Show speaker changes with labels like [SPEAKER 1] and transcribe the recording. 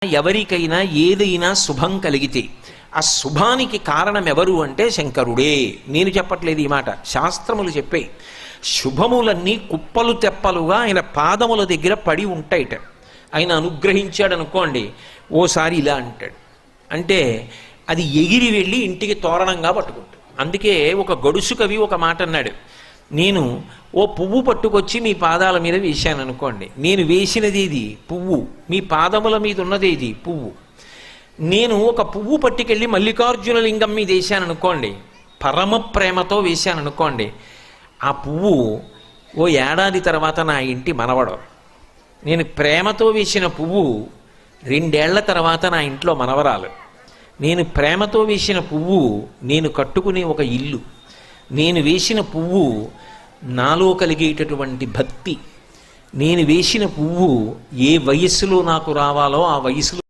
[SPEAKER 1] ఎవరికైనా ఏదైనా శుభం కలిగితే ఆ శుభానికి కారణం ఎవరు అంటే శంకరుడే. నేను చెప్పట్లేదు ఈ మాట, శాస్త్రములు చెప్పే. శుభములన్నీ కుప్పలు తెప్పలుగా ఆయన పాదముల దగ్గర పడి ఉంటాయిట. ఆయన అనుగ్రహించాడు అనుకోండి, ఓసారి ఇలా అంటాడు అంటే అది ఎగిరి వెళ్ళి ఇంటికి తోరణంగా పట్టుకుంటాడు. అందుకే ఒక గడుసు కవి ఒక మాట అన్నాడు, నేను ఓ పువ్వు పట్టుకొచ్చి మీ పాదాల మీద వేశాను అనుకోండి, నేను వేసినది ఇది పువ్వు, మీ పాదముల మీద ఉన్నది ఇది పువ్వు. నేను ఒక పువ్వు పట్టుకెళ్ళి మల్లికార్జున లింగం మీద వేశాను అనుకోండి, పరమ ప్రేమతో వేశాను అనుకోండి, ఆ పువ్వు ఓ ఏడాది తర్వాత నా ఇంటి మనవడు. నేను ప్రేమతో వేసిన పువ్వు 2 ఏళ్ల తర్వాత నా ఇంట్లో మనవరాలు. నేను ప్రేమతో వేసిన పువ్వు నేను కట్టుకునే ఒక ఇల్లు. నేను వేసిన పువ్వు నాలో కలిగేటటువంటి భక్తి. నేను వేసిన పువ్వు ఏ వయస్సులో నాకు రావాలో ఆ వయసులో